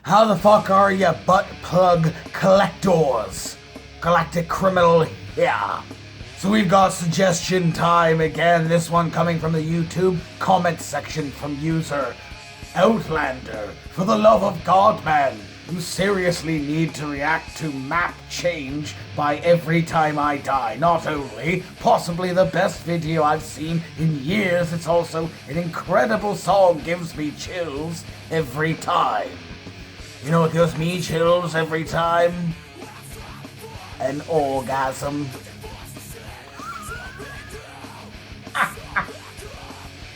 How the fuck are ya, butt plug collectors? Galactic criminal here. So we've got suggestion time again, this one coming from the YouTube comment section from user Outlander. For the love of God, man, you seriously need to react to map change by Every Time I Die. Not only possibly the best video I've seen in years, it's also an incredible song, gives me chills every time. You know what gives me chills every time? An orgasm.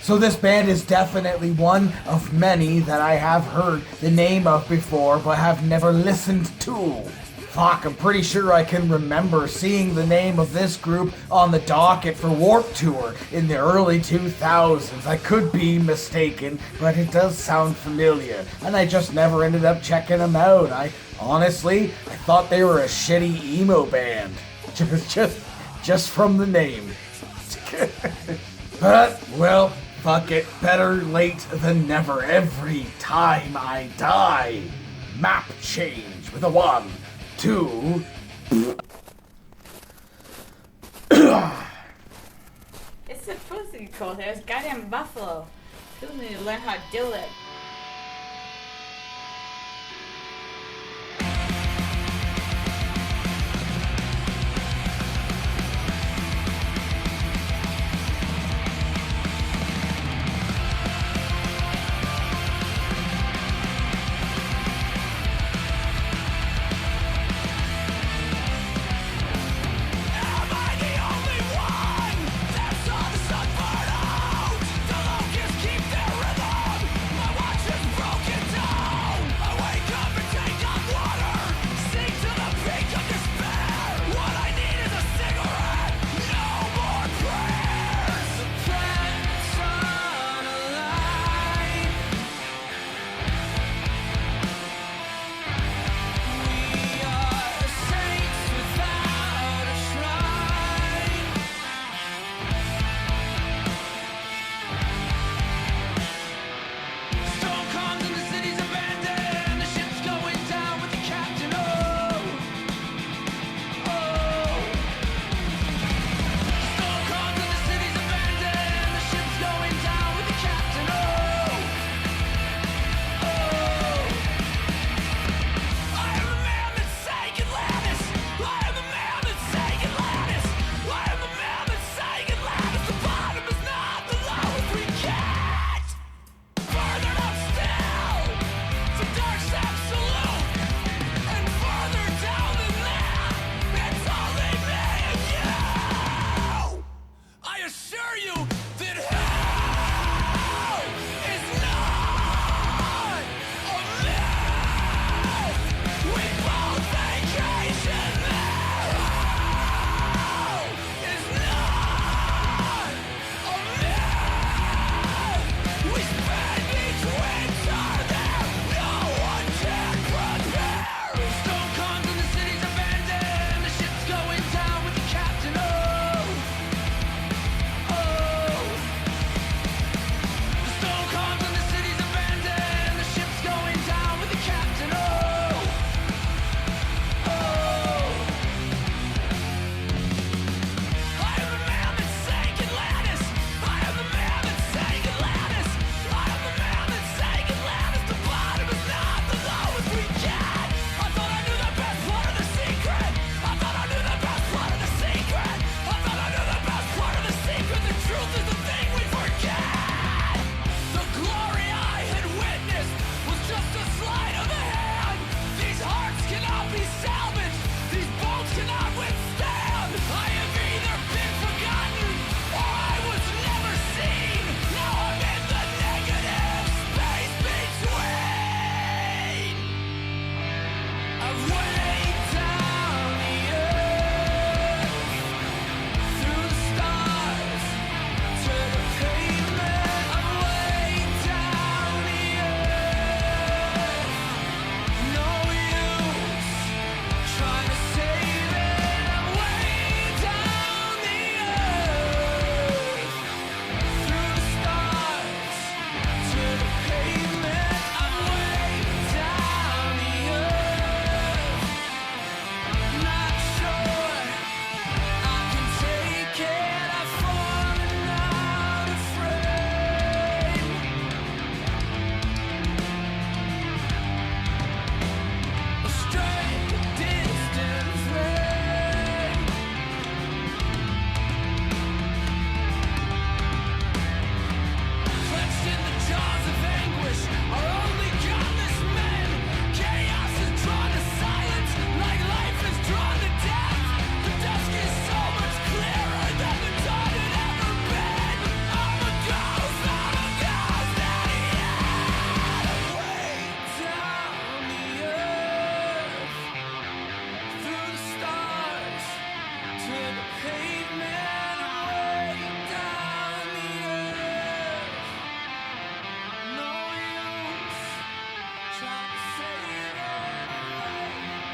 So this band is definitely one of many that I have heard the name of before but have never listened to. Fuck, I'm pretty sure I can remember seeing the name of this group on the docket for Warped Tour in the early 2000s. I could be mistaken, but it does sound familiar, and I just never ended up checking them out. I thought they were a shitty emo band. Just from the name. But, well, fuck it. Better late than never. Every Time I Die. Map change with a 1, 2. It's supposed to be cold here. It's goddamn buffalo. People need to learn how to do it. Keep their rhythm. My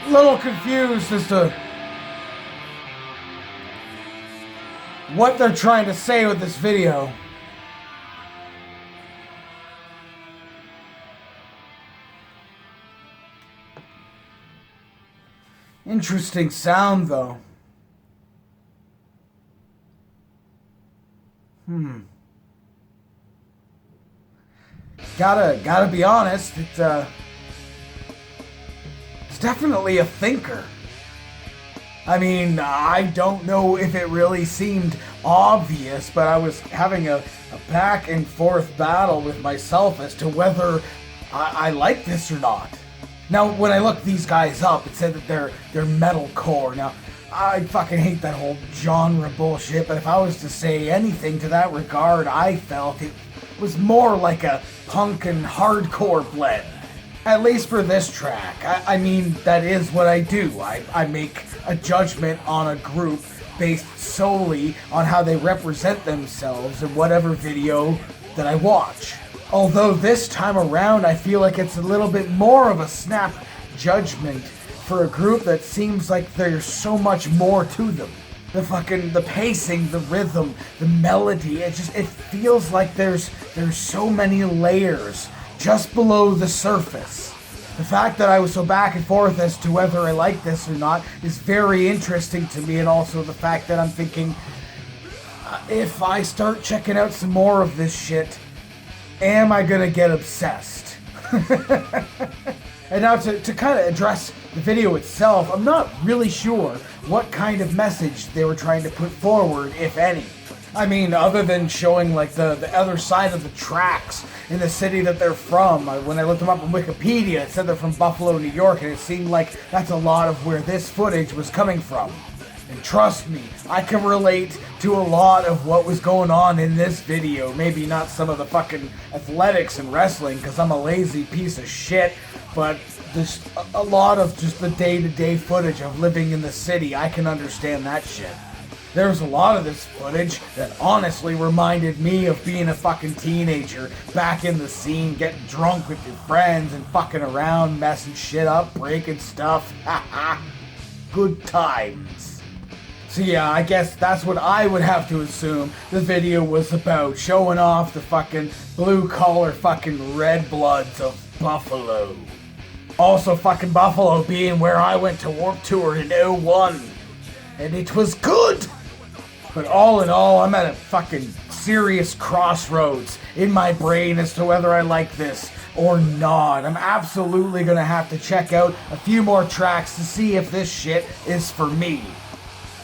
a little confused as to what they're trying to say with this video. Interesting sound, though. Gotta be honest, it's definitely a thinker. I mean, I don't know if it really seemed obvious, but I was having a back and forth battle with myself as to whether I like this or not. Now, when I looked these guys up, it said that they're metalcore. Now, I fucking hate that whole genre bullshit, but if I was to say anything to that regard, I felt it was more like a punk and hardcore blend. At least for this track. I mean, that is what I do. I make a judgment on a group based solely on how they represent themselves in whatever video that I watch. Although this time around, I feel like it's a little bit more of a snap judgment for a group that seems like there's so much more to them. The pacing, the rhythm, the melody, it feels like there's so many layers just below the surface. The fact that I was so back and forth as to whether I like this or not is very interesting to me, and also the fact that I'm thinking, if I start checking out some more of this shit, am I gonna get obsessed? And now to kind of address the video itself, I'm not really sure what kind of message they were trying to put forward, if any. I mean, other than showing like the other side of the tracks in the city that they're from. When I looked them up on Wikipedia, it said they're from Buffalo, New York, and it seemed like that's a lot of where this footage was coming from. And trust me, I can relate to a lot of what was going on in this video. Maybe not some of the fucking athletics and wrestling, because I'm a lazy piece of shit, but there's a lot of just the day-to-day footage of living in the city. I can understand that shit. There's a lot of this footage that honestly reminded me of being a fucking teenager, back in the scene, getting drunk with your friends and fucking around, messing shit up, breaking stuff. Haha. Good times. So yeah, I guess that's what I would have to assume the video was about, showing off the fucking blue-collar fucking red bloods of Buffalo. Also fucking Buffalo being where I went to Warped Tour in 01. And it was good! But all in all, I'm at a fucking serious crossroads in my brain as to whether I like this or not. I'm absolutely gonna have to check out a few more tracks to see if this shit is for me.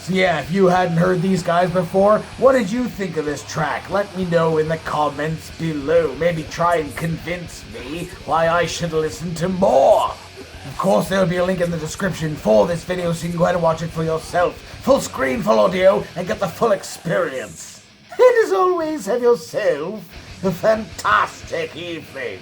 So yeah, if you hadn't heard these guys before, what did you think of this track? Let me know in the comments below. Maybe try and convince me why I should listen to more. Of course, there'll be a link in the description for this video so you can go ahead and watch it for yourself. Full screen, full audio, and get the full experience. And as always, have yourself a fantastic evening.